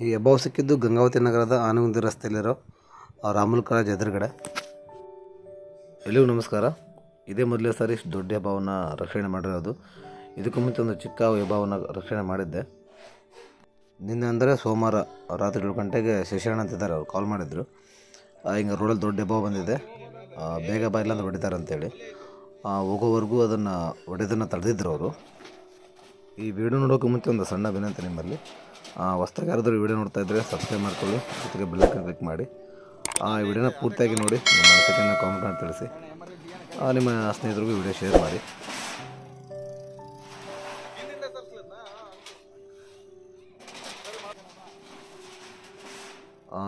ಈ ಹೆಬ್ಬಾವು ಸಿಕ್ಕಿದ್ದು ಗಂಗಾವತಿ ನಗರದ ಆನಗುಂದಿ ರಸ್ತೆಯಲ್ಲಿರೋ ರಾಮುಲ್ ಕಾಲೇಜ್ ಎದುರುಗಡೆ. ಎಲ್ಲರಿಗೂ ನಮಸ್ಕಾರ. ಇದೇ ಮೊದಲೇ ಸಾರಿ ಇಷ್ಟು ದೊಡ್ಡ ಹೆಬ್ಬಾವನ್ನ ರಕ್ಷಣೆ ಮಾಡಿರೋದು. ಇದಕ್ಕೂ ಮುಂಚೆ ಒಂದು ಚಿಕ್ಕ ಹೆಬ್ಬಾವನ್ನ ರಕ್ಷಣೆ ಮಾಡಿದ್ದೆ. ನಿನ್ನೆ ಅಂದರೆ ಸೋಮವಾರ ರಾತ್ರಿ 7 ಗಂಟೆಗೆ ಶಶಿಯಣ್ಣ ಅಂತಿದ್ದಾರೆ, ಅವ್ರು ಕಾಲ್ ಮಾಡಿದ್ರು. ಹಿಂಗೆ ರೋಡಲ್ಲಿ ದೊಡ್ಡ ಹೆಬ್ಬಾವು ಬಂದಿದೆ, ಬೇಗ ಬಾಯಿಲ್ಲ ಅಂತ ಹೊಡಿತಾರೆ ಅಂತೇಳಿ ಹೋಗೋವರೆಗೂ ಅದನ್ನು ಹೊಡೆದನ್ನು ತಡೆದಿದ್ರು ಅವರು. ಈ ವಿಡಿಯೋ ನೋಡೋಕೆ ಮುಂಚೆ ಒಂದು ಸಣ್ಣ ವಿನಂತಿ ನಿಮ್ಮಲ್ಲಿ, ಹೊಸ್ದಾಗಿ ಯಾರಾದರೂ ವಿಡಿಯೋ ನೋಡ್ತಾ ಇದ್ದರೆ ಸಬ್ಸ್ಕ್ರೈಬ್ ಮಾಡ್ಕೊಳ್ಳಿ, ಜೊತೆಗೆ ಬೆಲ್ ಐಕಾನ್ ಕ್ಲಿಕ್ ಮಾಡಿ. ಈ ವಿಡಿಯೋನ ಪೂರ್ತಿಯಾಗಿ ನೋಡಿ, ನಿಮ್ಮ ಅನಿಸಿಕೆಯನ್ನು ಕಾಮೆಂಟ್ ಮಾಡಿ ತಿಳಿಸಿ. ನಿಮ್ಮ ಸ್ನೇಹಿತರಿಗೂ ವಿಡಿಯೋ ಶೇರ್ ಮಾಡಿ.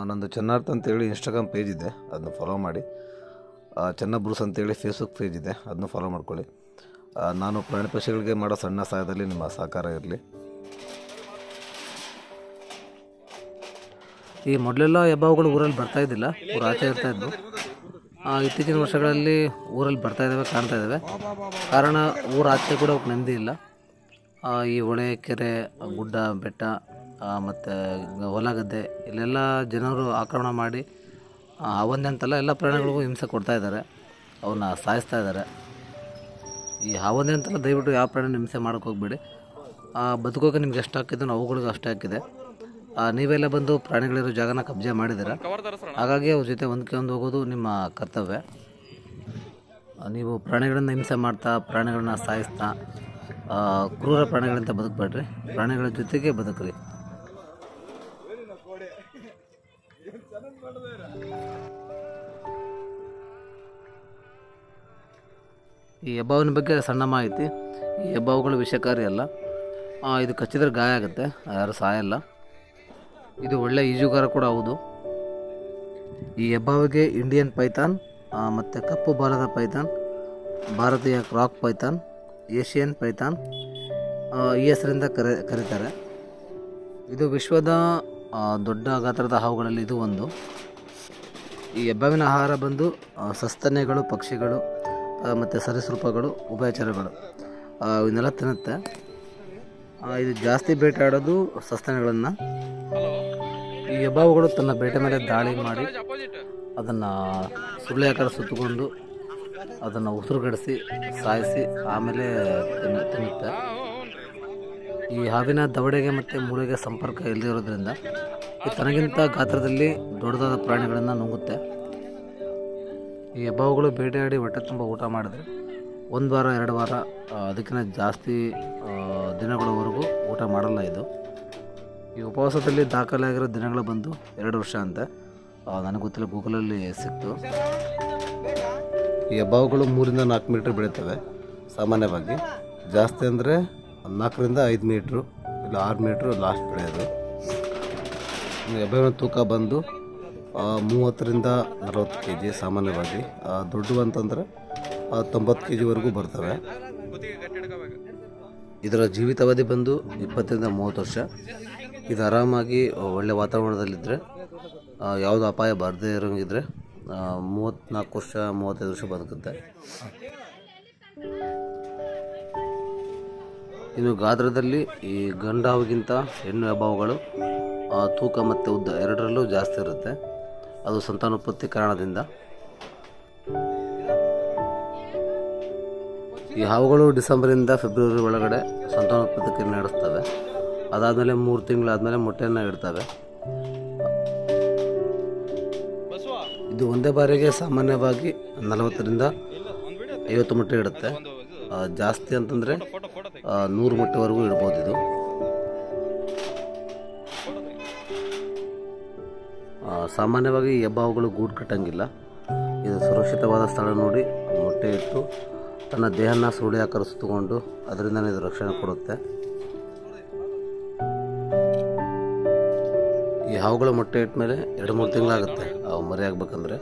ನಂದು ಚೆನ್ನಾರ್ಥ ಅಂತೇಳಿ ಇನ್ಸ್ಟಾಗ್ರಾಮ್ ಪೇಜ್ ಇದೆ, ಅದನ್ನು ಫಾಲೋ ಮಾಡಿ. ಚೆನ್ನ ಬ್ರೂಸ್ ಅಂತೇಳಿ ಫೇಸ್ಬುಕ್ ಪೇಜ್ ಇದೆ, ಅದನ್ನು ಫಾಲೋ ಮಾಡ್ಕೊಳ್ಳಿ. ನಾನು ಪ್ರಾಣಿ ಪಕ್ಷಿಗಳಿಗೆ ಮಾಡೋ ಸಣ್ಣ ಸಹಾಯದಲ್ಲಿ ನಿಮ್ಮ ಸಹಕಾರ ಇರಲಿ. ಈ ಮೊದಲೆಲ್ಲ ಹೆಬ್ಬಾವುಗಳು ಊರಲ್ಲಿ ಬರ್ತಾಯಿದ್ದಿಲ್ಲ, ಊರು ಆಚೆ ಇರ್ತಾಯಿದ್ದು. ಇತ್ತೀಚಿನ ವರ್ಷಗಳಲ್ಲಿ ಊರಲ್ಲಿ ಬರ್ತಾಯಿದ್ದಾವೆ, ಕಾಣ್ತಾ ಇದ್ದಾವೆ. ಕಾರಣ ಊರು ಆಚೆ ಕೂಡ ಅವಕ್ಕೆ ನೆಮ್ಮದಿ ಇಲ್ಲ. ಈ ಹೊಳೆ, ಕೆರೆ, ಗುಡ್ಡ, ಬೆಟ್ಟ ಮತ್ತು ಹೊಲ ಗದ್ದೆ ಇಲ್ಲೆಲ್ಲ ಜನರು ಆಕ್ರಮಣ ಮಾಡಿ ಅವನ್ನೇ ಅಂತಲ್ಲ ಎಲ್ಲ ಪ್ರಾಣಿಗಳಿಗೂ ಹಿಂಸೆ ಕೊಡ್ತಾ ಇದ್ದಾರೆ, ಅವನ್ನ ಸಾಯಿಸ್ತಾ ಇದ್ದಾರೆ. ಈ ಹಾವೊಂದೇ ಅಂತಲ್ಲ, ದಯವಿಟ್ಟು ಯಾವ ಪ್ರಾಣಿನ ಹಿಂಸೆ ಮಾಡೋಕ್ಕೆ ಹೋಗ್ಬೇಡಿ. ಬದುಕೋಕೆ ನಿಮ್ಗೆ ಎಷ್ಟು ಹಾಕಿದ್ದು ಅವುಗಳಿಗೂ ಅಷ್ಟೇ ಹಾಕಿದೆ. ನೀವೆಲ್ಲ ಬಂದು ಪ್ರಾಣಿಗಳಿರೋ ಜಾಗನ ಕಬ್ಜೆ ಮಾಡಿದ್ದೀರ, ಹಾಗಾಗಿ ಅವ್ರ ಜೊತೆ ಹೊಂದ್ಕೊಂಡು ಹೋಗೋದು ನಿಮ್ಮ ಕರ್ತವ್ಯ. ನೀವು ಪ್ರಾಣಿಗಳನ್ನ ಹಿಂಸೆ ಮಾಡ್ತಾ, ಪ್ರಾಣಿಗಳನ್ನ ಸಾಯಿಸ್ತಾ, ಕ್ರೂರ ಪ್ರಾಣಿಗಳಂತ ಬದುಕಬೇಡ್ರಿ, ಪ್ರಾಣಿಗಳ ಜೊತೆಗೆ ಬದುಕ್ರಿ. ಈ ಹೆಬ್ಬಾವಿನ ಬಗ್ಗೆ ಸಣ್ಣ ಮಾಹಿತಿ. ಈ ಹೆಬ್ಬಾವುಗಳು ವಿಷಕಾರಿ ಅಲ್ಲ, ಇದು ಕಚ್ಚಿದ್ರೆ ಗಾಯ ಆಗುತ್ತೆ, ಯಾರು ಸಾಯಲ್ಲ. ಇದು ಒಳ್ಳೆ ಈಜುಗಾರ ಕೂಡ ಹೌದು. ಈ ಹೆಬ್ಬಾವಿಗೆ ಇಂಡಿಯನ್ ಪೈಥಾನ್ ಮತ್ತು ಕಪ್ಪು ಬಾಲದ ಪೈಥಾನ್, ಭಾರತೀಯ ರಾಕ್ ಪೈಥಾನ್, ಏಷಿಯನ್ ಪೈಥಾನ್ ಈ ಹೆಸರಿಂದ ಕರೀತಾರೆ. ಇದು ವಿಶ್ವದ ದೊಡ್ಡ ಗಾತ್ರದ ಹಾವುಗಳಲ್ಲಿ ಇದು ಒಂದು. ಈ ಹೆಬ್ಬಾವಿನ ಆಹಾರ ಬಂದು ಸಸ್ತನ್ಯಗಳು, ಪಕ್ಷಿಗಳು ಮತ್ತು ಸರೀಸೃಪಗಳು, ಉಭಯಚರಗಳು ಇವನ್ನೆಲ್ಲ ತಿನ್ನುತ್ತೆ. ಇದು ಜಾಸ್ತಿ ಬೇಟೆಯಾಡೋದು ಸಸ್ತನಿಗಳನ್ನು. ಈ ಹೆಬ್ಬಾವುಗಳು ತನ್ನ ಬೇಟೆ ಮೇಲೆ ದಾಳಿ ಮಾಡಿ ಅದನ್ನು ಸುರುಳಿ ಆಕಾರ ಸುತ್ತಕೊಂಡು ಅದನ್ನು ಉಸಿರುಗಡಿಸಿ ಸಾಯಿಸಿ ಆಮೇಲೆ ತಿನ್ನುತ್ತೆ. ಈ ಹಾವಿನ ದವಡೆಗೆ ಮತ್ತು ಮೂಳೆಗೆ ಸಂಪರ್ಕ ಇಲ್ಲದಿರೋದ್ರಿಂದ ಇದು ತನಗಿಂತ ಗಾತ್ರದಲ್ಲಿ ದೊಡ್ಡದಾದ ಪ್ರಾಣಿಗಳನ್ನು ನುಂಗುತ್ತೆ. ಈ ಹೆಬ್ಬಾವುಗಳು ಬೇಟೆಯಾಡಿ ಹೊಟ್ಟೆ ತುಂಬ ಊಟ ಮಾಡಿದ್ರೆ 1 ವಾರ 2 ವಾರ ಅದಕ್ಕಿಂತ ಜಾಸ್ತಿ ದಿನಗಳವರೆಗೂ ಊಟ ಮಾಡಲ್ಲ ಇದು. ಈ ಉಪವಾಸದಲ್ಲಿ ದಾಖಲಾಗಿರೋ ದಿನಗಳು ಬಂದು 2 ವರ್ಷ ಅಂತೆ, ನನಗೆ ಗೊತ್ತಿಲ್ಲ, ಗೂಗಲಲ್ಲಿ ಸಿಕ್ತು. ಈ ಹೆಬ್ಬಾವುಗಳು 3 ರಿಂದ 4 ಮೀಟ್ರ್ ಬೆಳೀತವೆ ಸಾಮಾನ್ಯವಾಗಿ, ಜಾಸ್ತಿ ಅಂದರೆ 4 ರಿಂದ 5 ಮೀಟ್ರು ಇಲ್ಲ 6 ಮೀಟ್ರು ಲಾಸ್ಟ್ ಬೆಳೆಯೋದು. ಹೆಬ್ಬಾವಿನ ತೂಕ ಬಂದು 30 ರಿಂದ 40 kg ಸಾಮಾನ್ಯವಾಗಿ, ದೊಡ್ಡವು ಅಂತಂದರೆ 90 kgವರೆಗೂ ಬರ್ತವೆ. ಇದರ ಜೀವಿತಾವಧಿ ಬಂದು 20 ರಿಂದ 30 ವರ್ಷ. ಇದು ಆರಾಮಾಗಿ ಒಳ್ಳೆ ವಾತಾವರಣದಲ್ಲಿದ್ದರೆ, ಯಾವುದು ಅಪಾಯ ಬರದೇ ಇರೋಂಗಿದ್ರೆ 34 ವರ್ಷ 35 ವರ್ಷ ಬದುಕುತ್ತೆ. ಇನ್ನು ಗಾತ್ರದಲ್ಲಿ ಈ ಗಂಡು ಹಾವಿಗಿಂತ ಹೆಣ್ಣು ಹೆಬ್ಬಾವುಗಳು ತೂಕ ಮತ್ತು ಉದ್ದ ಎರಡರಲ್ಲೂ ಜಾಸ್ತಿ ಇರುತ್ತೆ, ಅದು ಸಂತಾನೋತ್ಪತ್ತಿ ಕಾರಣದಿಂದ. ಈ ಹಾವುಗಳು ಡಿಸೆಂಬರಿಂದ ಫೆಬ್ರವರಿ ಒಳಗಡೆ ಸಂತಾನೋತ್ಪತ್ತಿ ನಡೆಸ್ತವೆ. ಅದಾದಮೇಲೆ 3 ತಿಂಗಳಾದಮೇಲೆ ಮೊಟ್ಟೆಯನ್ನು ಇಡ್ತವೆ. ಇದು ಒಂದೇ ಬಾರಿಗೆ ಸಾಮಾನ್ಯವಾಗಿ 40 ರಿಂದ 50 ಮೊಟ್ಟೆ ಇಡುತ್ತೆ. ಜಾಸ್ತಿ ಅಂತಂದರೆ 100 ಮೊಟ್ಟೆವರೆಗೂ ಇಡ್ಬೋದು ಇದು. ಸಾಮಾನ್ಯವಾಗಿ ಈ ಹೆಬ್ಬಾವುಗಳು ಗೂಡು ಕಟ್ಟಂಗಿಲ್ಲ. ಇದು ಸುರಕ್ಷಿತವಾದ ಸ್ಥಳ ನೋಡಿ ಮೊಟ್ಟೆ ಇಟ್ಟು ತನ್ನ ದೇಹನ ಸುರುಳಿ ಆಕಾರ ಸುತ್ತಕೊಂಡು ಅದರಿಂದ ಇದು ರಕ್ಷಣೆ ಕೊಡುತ್ತೆ. ಈ ಹಾವುಗಳ ಮೊಟ್ಟೆ ಇಟ್ಟ ಮೇಲೆ 2-3 ತಿಂಗಳಾಗುತ್ತೆ ಅವು ಮರಿ ಆಗಬೇಕಂದ್ರೆ.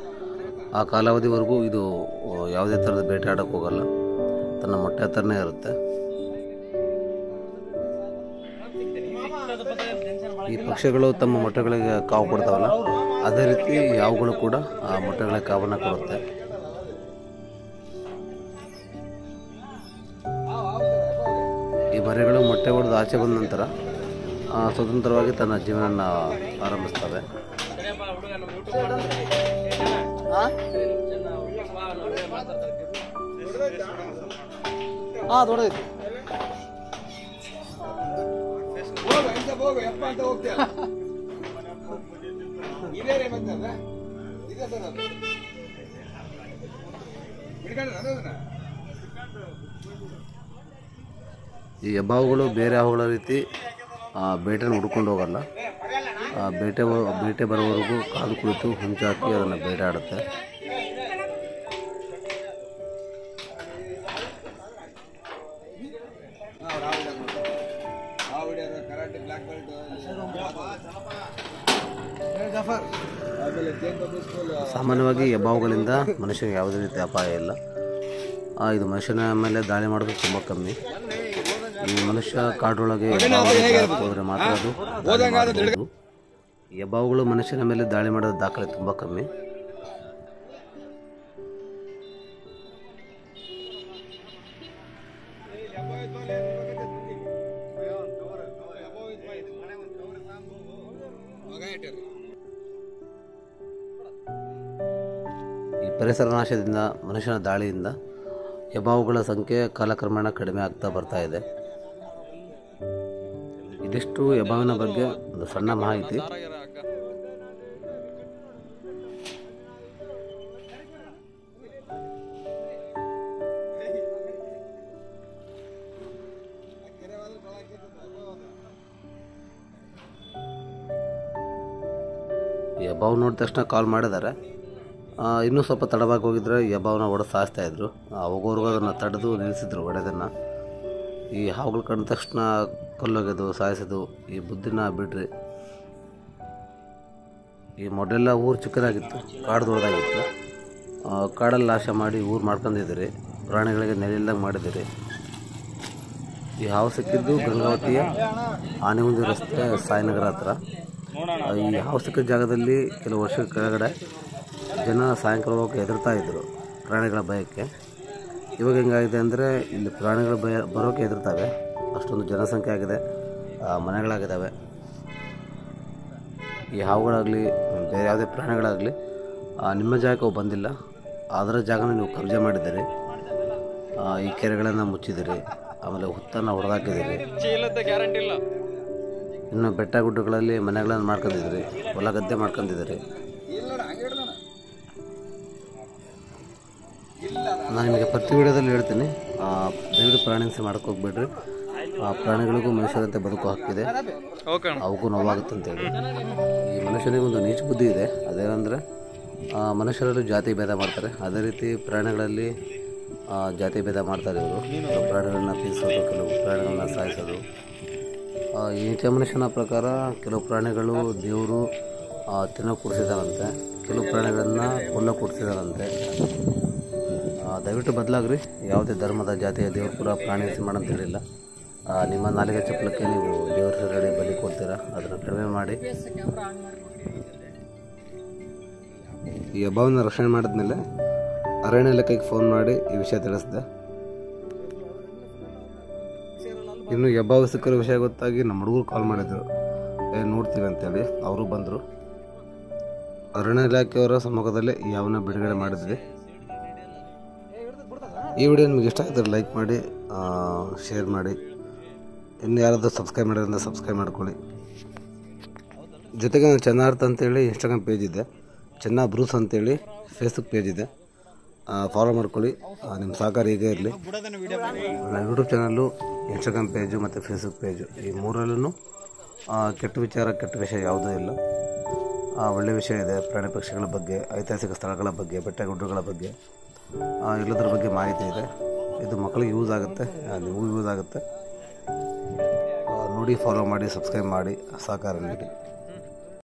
ಆ ಕಾಲಾವಧಿವರೆಗೂ ಇದು ಯಾವುದೇ ಥರದ ಬೇಟೆ ಆಡೋಕ್ಕೆ ಹೋಗಲ್ಲ, ತನ್ನ ಮೊಟ್ಟೆ ಹತ್ರನೇ ಇರುತ್ತೆ. ಈ ಪಕ್ಷಿಗಳು ತಮ್ಮ ಮೊಟ್ಟೆಗಳಿಗೆ ಕಾವು ಕೊಡ್ತಾವಲ್ಲ, ಅದೇ ರೀತಿ ಈ ಹಾವುಗಳು ಕೂಡ ಆ ಮೊಟ್ಟೆಗಳಿಗೆ ಕಾವನ್ನು ಕೊಡುತ್ತೆ. ಈ ಮರಿಗಳು ಮೊಟ್ಟೆ ಹೊಡೆದು ಆಚೆ ಬಂದ ನಂತರ ಸ್ವತಂತ್ರವಾಗಿ ತನ್ನ ಜೀವನ ಆರಂಭಿಸ್ತವೆ. ದೊಡ್ಡದೈತಿ. ಈ ಹೆಬ್ಬಾವುಗಳು ಬೇರೆ ಹಾವುಗಳ ರೀತಿ ಬೇಟೆನ ಹುಡ್ಕೊಂಡು ಹೋಗಲ್ಲ. ಬೇಟೆ ಬರೋವರೆಗೂ ಕಾಲು ಕುಳಿತು ಹುಂಚಾಕಿ ಅದನ್ನು ಬೇಟೆ ಆಡುತ್ತೆ. ಸಾಮಾನ್ಯವಾಗಿ ಹೆಬ್ಬಾವುಗಳಿಂದ ಮನುಷ್ಯನಿಗೆ ಯಾವುದೇ ರೀತಿ ಅಪಾಯ ಇಲ್ಲ. ಇದು ಮನುಷ್ಯನ ಮೇಲೆ ದಾಳಿ ಮಾಡೋದು ತುಂಬ ಕಮ್ಮಿ. ಈ ಮನುಷ್ಯ ಕಾಡೊಳಗೆ ಹೋದರೆ ಮಾತ್ರ ಅದು ದಾಳಿ ಮಾಡಬಹುದು. ಹೆಬ್ಬಾವುಗಳು ಮನುಷ್ಯನ ಮೇಲೆ ದಾಳಿ ಮಾಡೋದು ದಾಖಲೆ ತುಂಬ ಕಮ್ಮಿ. ಈ ಪರಿಸರ ನಾಶದಿಂದ, ಮನುಷ್ಯನ ದಾಳಿಯಿಂದ ಹೆಬ್ಬಾವುಗಳ ಸಂಖ್ಯೆ ಕಾಲಕ್ರಮೇಣ ಕಡಿಮೆ ಆಗ್ತಾ ಬರ್ತಾ ಇದೆ. ಇದಿಷ್ಟು ಹೆಬ್ಬಾವಿನ ಬಗ್ಗೆ ಒಂದು ಸಣ್ಣ ಮಾಹಿತಿ. ಹೆಬ್ಬಾವು ನೋಡಿದ ತಕ್ಷಣ ಕಾಲ್ ಮಾಡಿದ್ದಾರೆ. ಇನ್ನೂ ಸ್ವಲ್ಪ ತಡವಾಗಿ ಹೋಗಿದ್ರೆ ಹೆಬ್ಬಾವನ್ನ ಹೊಡೆದು ಸಾಯಿಸ್ತಾಯಿದ್ರು. ಹೋಗೋರ್ಗೂ ಅದನ್ನು ತಡೆದು ನಿಲ್ಲಿಸಿದ್ರು ಹೊಡೆದನ್ನು. ಈ ಹಾವುಗಳು ಕಂಡ ತಕ್ಷಣ ಕೊಲ್ಲೋಗೋದು, ಸಾಯಿಸೋದು ಈ ಬುದ್ಧಿನ ಬಿಡ್ರಿ. ಈ ಮೊದಲೆಲ್ಲ ಊರು ಚಿಕ್ಕದಾಗಿತ್ತು, ಕಾಡು ದೊಡ್ಡದಾಗಿತ್ತು. ಕಾಡಲ್ಲಿ ನಾಶ ಮಾಡಿ ಊರು ಮಾಡ್ಕೊಂಡಿದ್ದೀರಿ, ಪ್ರಾಣಿಗಳಿಗೆ ನೆಲೆಯಿಲ್ಲದಂಗೆ ಮಾಡಿದ್ದೀರಿ. ಈ ಹಾವು ಸಿಕ್ಕಿದ್ದು ಗಂಗಾವತಿಯ ಆನೆಗುಂದಿ ರಸ್ತೆ ಸಾಯಿನಗರ ಹತ್ರ. ಈ ಹಾವು ಸಿಕ್ಕಿದ ಜಾಗದಲ್ಲಿ ಕೆಲವು ವರ್ಷದ ಕೆಳಗಡೆ ಜನ ಸಾಯಂಕಾಲ ಹೋಗಿ ಹೆದರ್ತಾ ಇದ್ದರು ಪ್ರಾಣಿಗಳ ಭಯಕ್ಕೆ. ಇವಾಗ ಹೆಂಗಾಗಿದೆ ಅಂದರೆ ಇಲ್ಲಿ ಪ್ರಾಣಿಗಳ ಭಯ ಬರೋಕ್ಕೆ ಹೆದರ್ತವೆ. ಅಷ್ಟೊಂದು ಜನಸಂಖ್ಯೆ ಆಗಿದೆ, ಮನೆಗಳಾಗಿದ್ದಾವೆ. ಈ ಹಾವುಗಳಾಗಲಿ ಬೇರೆ ಯಾವುದೇ ಪ್ರಾಣಿಗಳಾಗಲಿ ನಿಮ್ಮ ಜಾಗಕ್ಕೆ ಅವು ಬಂದಿಲ್ಲ. ಅದರ ಜಾಗನ ನೀವು ಕಬ್ಜೆ ಮಾಡಿದ್ದೀರಿ. ಈ ಕೆರೆಗಳನ್ನು ಮುಚ್ಚಿದ್ದೀರಿ, ಆಮೇಲೆ ಹುತ್ತನ್ನು ಹೊಡೆದಾಕಿದ್ದೀರಿ. ಇನ್ನು ಬೆಟ್ಟ ಗುಡ್ಡಗಳಲ್ಲಿ ಮನೆಗಳನ್ನು ಮಾಡ್ಕೊಂಡಿದ್ದೀರಿ, ಹೊಲ ಗದ್ದೆ ಮಾಡ್ಕೊಂಡಿದ್ದೀರಿ. ನಾನು ನಿಮಗೆ ಪ್ರತಿ ವಿಡಿಯೋದಲ್ಲಿ ಹೇಳ್ತೀನಿ, ದಯವಿಟ್ಟು ಪ್ರಾಣಿ ಹಿಂಸೆ ಮಾಡೋಕ್ಕೋಗ್ಬೇಡ್ರಿ. ಪ್ರಾಣಿಗಳಿಗೂ ಮನುಷ್ಯರಂತೆ ಬದುಕು ಹಕ್ಕಿದೆ, ಅವಕ್ಕೂ ನೋವಾಗುತ್ತೆ ಅಂತೇಳಿ. ಈ ಮನುಷ್ಯನಿಗೆ ಒಂದು ನೀಚ ಬುದ್ಧಿ ಇದೆ. ಅದೇನೆಂದರೆ ಮನುಷ್ಯರಲ್ಲೂ ಜಾತಿ ಭೇದ ಮಾಡ್ತಾರೆ. ಅದೇ ರೀತಿ ಪ್ರಾಣಿಗಳಲ್ಲಿ ಜಾತಿ ಭೇದ ಮಾಡ್ತಾರೆ ಇವರು. ಕೆಲವು ಪ್ರಾಣಿಗಳನ್ನ ಪೀಡಿಸೋದು, ಕೆಲವು ಪ್ರಾಣಿಗಳನ್ನ ಸಾಯಿಸೋದು. ಈ ನೀಚ ಮನುಷ್ಯನ ಪ್ರಕಾರ ಕೆಲವು ಪ್ರಾಣಿಗಳು ದೇವರು ತಿನ್ನೋ ಕೊಡಿಸಿದಾರಂತೆ, ಕೆಲವು ಪ್ರಾಣಿಗಳನ್ನು ಕೊಲ್ಲೋ ಕೊಡಿಸಿದಾರಂತೆ. ದಯವಿಟ್ಟು ಬದಲಾಗ್ರಿ. ಯಾವುದೇ ಧರ್ಮದ ಜಾತಿಯ ದೇವರು ಕೂಡ ಪ್ರಾಣಿ ಹಿಂಸೆ ಮಾಡಂತ ಹೇಳಿಲ್ಲ. ನಿಮ್ಮ ನಾಲಿಗೆ ಚಪ್ಪಲಕ್ಕೆ ನೀವು ದೇವ್ರ ಹೆಸರಲ್ಲಿ ಬಲಿ ಕೊಡ್ತೀರಾ, ಅದನ್ನು ಕಡಿಮೆ ಮಾಡಿ. ಈ ಹೆಬ್ಬಾವನ್ನ ರಕ್ಷಣೆ ಮಾಡಿದ್ಮೇಲೆ ಅರಣ್ಯ ಇಲಾಖೆಗೆ ಫೋನ್ ಮಾಡಿ ಈ ವಿಷಯ ತಿಳಿಸಿದೆ. ಇನ್ನು ಹೆಬ್ಬಾವು ಸಿಕ್ಕಿರೋ ವಿಷಯ ಗೊತ್ತಾಗಿ ನಮ್ಮ ಹುಡುಗರು ಕಾಲ್ ಮಾಡಿದರು, ನೋಡ್ತೀವಿ ಅಂತೇಳಿ. ಅವರು ಬಂದರು. ಅರಣ್ಯ ಇಲಾಖೆಯವರ ಸಮ್ಮುಖದಲ್ಲೇ ಈ ಹಾವನ್ನ ಬಿಡುಗಡೆ ಮಾಡಿದ್ವಿ. ಈ ವಿಡಿಯೋ ನಿಮಗೆ ಇಷ್ಟ ಆಗಿದ್ರೆ ಲೈಕ್ ಮಾಡಿ, ಶೇರ್ ಮಾಡಿ. ಇನ್ನು ಯಾರಾದರೂ ಸಬ್ಸ್ಕ್ರೈಬ್ ಮಾಡೋದ್ರಿಂದ ಸಬ್ಸ್ಕ್ರೈಬ್ ಮಾಡ್ಕೊಳ್ಳಿ. ಜೊತೆಗೆ ನಾನು ಚೆನ್ನಾರ್ಥ ಅಂತೇಳಿ ಇನ್ಸ್ಟಾಗ್ರಾಮ್ ಪೇಜ್ ಇದೆ, ಚೆನ್ನ ಬ್ರೂಸ್ ಅಂತೇಳಿ ಫೇಸ್ಬುಕ್ ಪೇಜ್ ಇದೆ, ಫಾಲೋ ಮಾಡ್ಕೊಳ್ಳಿ. ನಿಮ್ಮ ಸಹಕಾರ ಹೀಗೆ ಇರಲಿ. ನನ್ನ ಯೂಟ್ಯೂಬ್ ಚಾನಲ್ಲು, ಇನ್ಸ್ಟಾಗ್ರಾಮ್ ಪೇಜು ಮತ್ತು ಫೇಸ್ಬುಕ್ ಪೇಜು, ಈ ಮೂರಲ್ಲೂ ಕೆಟ್ಟ ವಿಚಾರ, ಕೆಟ್ಟ ವಿಷಯ ಯಾವುದೂ ಇಲ್ಲ. ಒಳ್ಳೆಯ ವಿಷಯ ಇದೆ. ಪ್ರಾಣಿ ಪಕ್ಷಿಗಳ ಬಗ್ಗೆ, ಐತಿಹಾಸಿಕ ಸ್ಥಳಗಳ ಬಗ್ಗೆ, ಬೆಟ್ಟ ಗುಡ್ಡಗಳ ಬಗ್ಗೆ, ಎಲ್ಲದರ ಬಗ್ಗೆ ಮಾಹಿತಿ ಇದೆ. ಇದು ಮಕ್ಕಳಿಗೆ ಯೂಸ್ ಆಗುತ್ತೆ, ನಿಮಗೂ ಯೂಸ್ ಆಗುತ್ತೆ. ನೋಡಿ, ಫಾಲೋ ಮಾಡಿ, ಸಬ್ಸ್ಕ್ರೈಬ್ ಮಾಡಿ, ಸಹಕಾರ ನೀಡಿ.